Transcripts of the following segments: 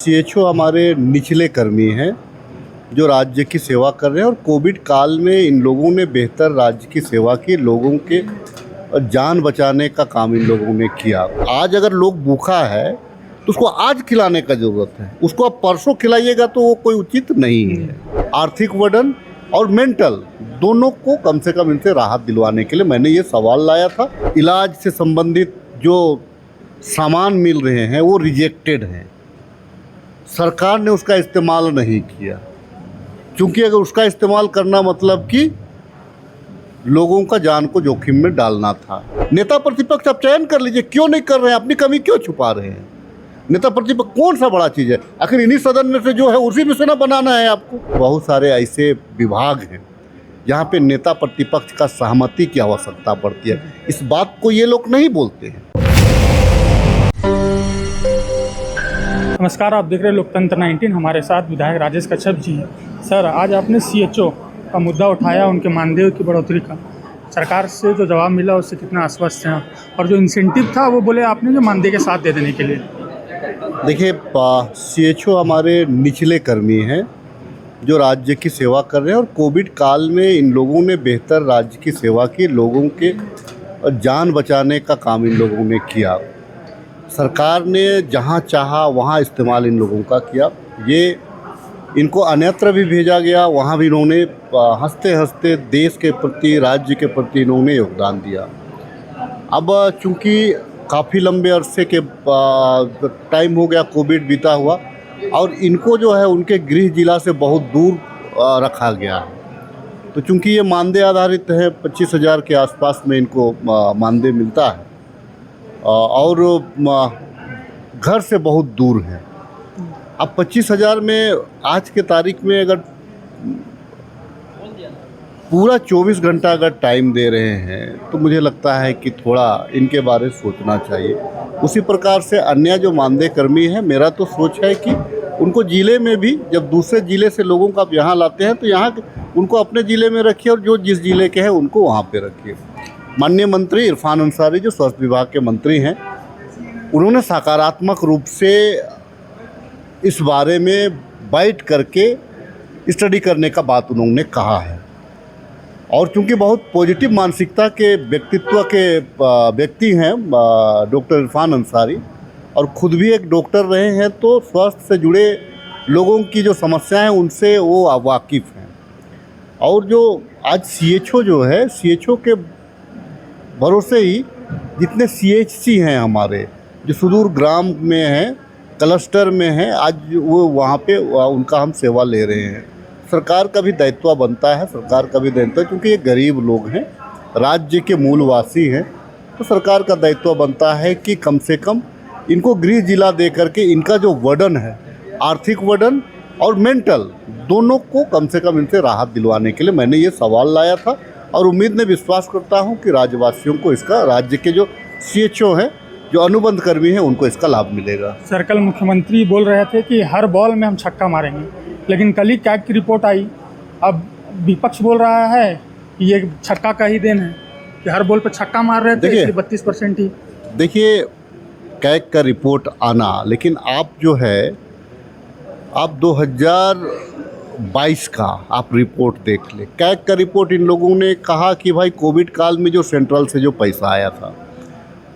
CHO हमारे निचले कर्मी हैं जो राज्य की सेवा कर रहे हैं और कोविड काल में इन लोगों ने बेहतर राज्य की सेवा की, लोगों के जान बचाने का काम इन लोगों ने किया। आज अगर लोग भूखा है तो उसको आज खिलाने का ज़रूरत है, उसको आप परसों खिलाइएगा तो वो कोई उचित नहीं है। आर्थिक वर्डन और मेंटल दोनों को कम से कम इनसे राहत दिलवाने के लिए मैंने ये सवाल लाया था। इलाज से संबंधित जो सामान मिल रहे हैं वो रिजेक्टेड हैं, सरकार ने उसका इस्तेमाल नहीं किया, क्योंकि अगर उसका इस्तेमाल करना मतलब कि लोगों का जान को जोखिम में डालना था। नेता प्रतिपक्ष आप चयन कर लीजिए, क्यों नहीं कर रहे हैं, अपनी कमी क्यों छुपा रहे हैं? नेता प्रतिपक्ष कौन सा बड़ा चीज़ है? आखिर इन्हीं सदन में से जो है उसी में से ना बनाना है आपको। बहुत सारे ऐसे विभाग हैं जहाँ पे नेता प्रतिपक्ष का सहमति की आवश्यकता पड़ती है, इस बात को ये लोग नहीं बोलते हैं। नमस्कार, आप देख रहे हैं लोकतंत्र 19। हमारे साथ विधायक राजेश कच्छप जी हैं। सर, आज आपने सीएचओ का मुद्दा उठाया, उनके मानदेय की बढ़ोतरी का। सरकार से जो जवाब मिला उससे कितना आश्वस्त हैं? और जो इंसेंटिव था वो बोले आपने जो मानदेय के साथ दे देने के लिए। देखिए, सीएचओ हमारे निचले कर्मी हैं जो राज्य की सेवा कर रहे हैं और कोविड काल में इन लोगों ने बेहतर राज्य की सेवा की, लोगों के जान बचाने का काम इन लोगों ने किया। सरकार ने जहां चाहा वहां इस्तेमाल इन लोगों का किया। ये इनको अन्यत्र भी भेजा गया, वहां भी इन्होंने हंसते हंसते देश के प्रति, राज्य के प्रति इन्होंने योगदान दिया। अब चूंकि काफ़ी लंबे अरसे के टाइम हो गया कोविड बीता हुआ और इनको जो है उनके गृह जिला से बहुत दूर रखा गया है, तो चूंकि ये मानदेय आधारित है, 25,000 के आसपास में इनको मानदेय मिलता है और घर से बहुत दूर है। अब 25,000 में आज के तारीख में अगर पूरा 24 घंटा अगर टाइम दे रहे हैं तो मुझे लगता है कि थोड़ा इनके बारे में सोचना चाहिए। उसी प्रकार से अन्य जो मानदेय कर्मी हैं, मेरा तो सोच है कि उनको ज़िले में भी, जब दूसरे ज़िले से लोगों को आप यहाँ लाते हैं तो यहाँ उनको अपने ज़िले में रखिए और जो जिस ज़िले के हैं उनको वहाँ पे रखिए। माननीय मंत्री इरफान अंसारी जो स्वास्थ्य विभाग के मंत्री हैं, उन्होंने सकारात्मक रूप से इस बारे में बैठ करके स्टडी करने का बात उन्होंने कहा है और चूंकि बहुत पॉजिटिव मानसिकता के व्यक्तित्व के व्यक्ति हैं डॉक्टर इरफान अंसारी और ख़ुद भी एक डॉक्टर रहे हैं, तो स्वास्थ्य से जुड़े लोगों की जो समस्याएं हैं उनसे वो वाकिफ़ हैं। और जो आज सीएचओ जो है, सीएचओ के भरोसे ही जितने सीएचसी हैं हमारे, जो सुदूर ग्राम में हैं, क्लस्टर में हैं, आज वो वहाँ पे उनका हम सेवा ले रहे हैं। सरकार का भी दायित्व बनता है, सरकार का भी दायित्व है, क्योंकि ये गरीब लोग हैं, राज्य के मूलवासी हैं, तो सरकार का दायित्व बनता है कि कम से कम इनको गृह जिला दे करके इनका जो वर्डन है, आर्थिक वर्डन और मेंटल दोनों को कम से कम इनसे राहत दिलवाने के लिए मैंने ये सवाल लाया था और उम्मीद ने विश्वास करता हूँ कि राज्यवासियों को इसका, राज्य के जो सीएचओ हैं, जो अनुबंध कर्मी हैं, उनको इसका लाभ मिलेगा। सर, कल मुख्यमंत्री बोल रहे थे कि हर बॉल में हम छक्का मारेंगे, लेकिन कल ही कैग की रिपोर्ट आई। अब विपक्ष बोल रहा है कि ये छक्का का ही देन है कि हर बॉल पर छक्का मार रहे थे, इसलिए 32% ही। देखिए, कैग का रिपोर्ट आना, लेकिन आप जो है आप 2022 का आप रिपोर्ट देख ले। कैग का रिपोर्ट इन लोगों ने कहा कि भाई कोविड काल में जो सेंट्रल से जो पैसा आया था,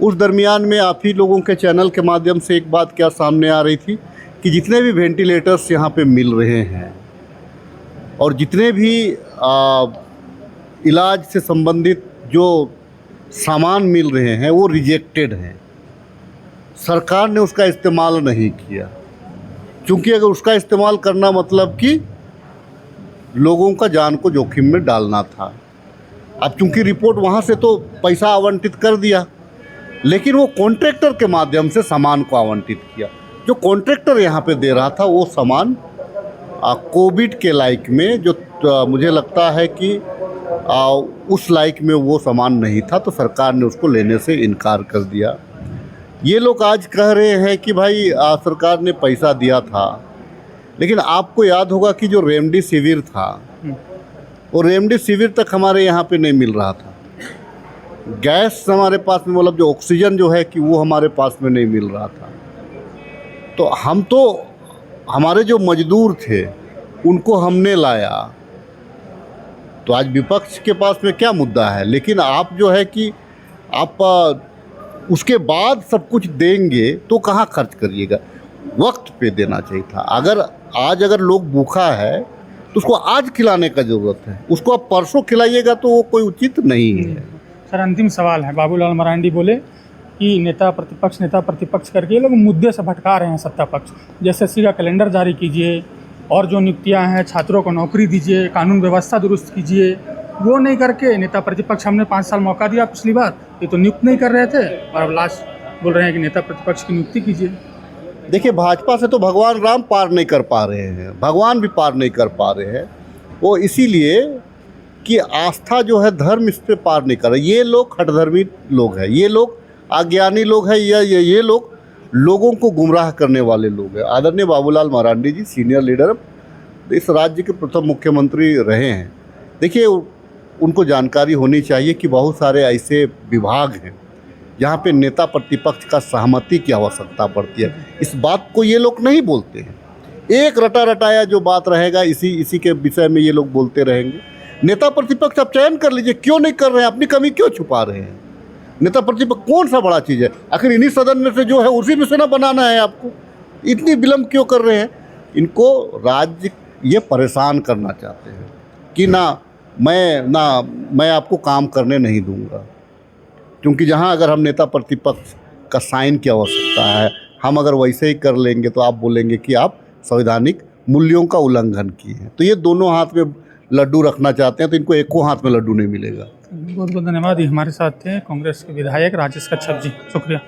उस दरमियान में आप ही लोगों के चैनल के माध्यम से एक बात क्या सामने आ रही थी कि जितने भी वेंटिलेटर्स यहाँ पे मिल रहे हैं और जितने भी इलाज से संबंधित जो सामान मिल रहे हैं वो रिजेक्टेड हैं, सरकार ने उसका इस्तेमाल नहीं किया, क्योंकि अगर उसका इस्तेमाल करना मतलब कि लोगों का जान को जोखिम में डालना था। अब चूंकि रिपोर्ट वहाँ से तो पैसा आवंटित कर दिया, लेकिन वो कॉन्ट्रैक्टर के माध्यम से सामान को आवंटित किया। जो कॉन्ट्रैक्टर यहाँ पे दे रहा था वो सामान कोविड के लायक में, जो मुझे लगता है कि उस लायक में वो सामान नहीं था, तो सरकार ने उसको लेने से इनकार कर दिया। ये लोग आज कह रहे हैं कि भाई सरकार ने पैसा दिया था, लेकिन आपको याद होगा कि जो रेमडेसिविर था वो रेमडेसिविर तक हमारे यहाँ पे नहीं मिल रहा था। गैस हमारे पास में, मतलब जो ऑक्सीजन जो है कि वो हमारे पास में नहीं मिल रहा था। तो हम तो हमारे जो मजदूर थे उनको हमने लाया, तो आज विपक्ष के पास में क्या मुद्दा है। लेकिन आप जो है कि आप उसके बाद सब कुछ देंगे तो कहाँ खर्च करिएगा, वक्त पे देना चाहिए था। अगर लोग भूखा है तो उसको आज खिलाने का ज़रूरत है, उसको आप परसों खिलाइएगा तो वो कोई उचित नहीं है। सर अंतिम सवाल है, बाबूलाल मरांडी बोले कि नेता प्रतिपक्ष करके ये लोग मुद्दे से भटका रहे हैं सत्ता पक्ष। जैसे एसएससी का कैलेंडर जारी कीजिए और जो नियुक्तियां हैं छात्रों को नौकरी दीजिए, कानून व्यवस्था दुरुस्त कीजिए, वो नहीं करके नेता प्रतिपक्ष हमने 5 साल मौका दिया पिछली बार, ये तो नियुक्त नहीं कर रहे थे और अब लास्ट बोल रहे हैं कि नेता प्रतिपक्ष की नियुक्ति कीजिए। देखिए, भाजपा से तो भगवान राम पार नहीं कर पा रहे हैं, भगवान भी पार नहीं कर पा रहे हैं। वो इसीलिए कि आस्था जो है धर्म इस पे पार नहीं कर रहे। ये लोग हठधर्मी लोग हैं, ये लोग अज्ञानी लोग हैं, ये लोग लोगों को गुमराह करने वाले लोग हैं। आदरणीय बाबूलाल मरांडी जी सीनियर लीडर इस राज्य के प्रथम मुख्यमंत्री रहे हैं। देखिए, उनको जानकारी होनी चाहिए कि बहुत सारे ऐसे विभाग हैं जहाँ पे नेता प्रतिपक्ष का सहमति की आवश्यकता पड़ती है। इस बात को ये लोग नहीं बोलते हैं। एक रटा रटाया जो बात रहेगा इसी के विषय में ये लोग बोलते रहेंगे। नेता प्रतिपक्ष आप चयन कर लीजिए, क्यों नहीं कर रहे हैं, अपनी कमी क्यों छुपा रहे हैं। नेता प्रतिपक्ष कौन सा बड़ा चीज़ है, आखिर इन्हीं सदन में से जो है उसी में से ना बनाना है आपको, इतनी विलम्ब क्यों कर रहे हैं। इनको राज्य ये परेशान करना चाहते हैं कि मैं आपको काम करने नहीं दूंगा, क्योंकि जहां अगर हम नेता प्रतिपक्ष का साइन की आवश्यकता है, हम अगर वैसे ही कर लेंगे तो आप बोलेंगे कि आप संवैधानिक मूल्यों का उल्लंघन किए हैं। तो ये दोनों हाथ में लड्डू रखना चाहते हैं, तो इनको एको हाथ में लड्डू नहीं मिलेगा। बहुत बहुत धन्यवाद। ये हमारे साथ थे कांग्रेस के विधायक राजेश कच्छप जी, शुक्रिया।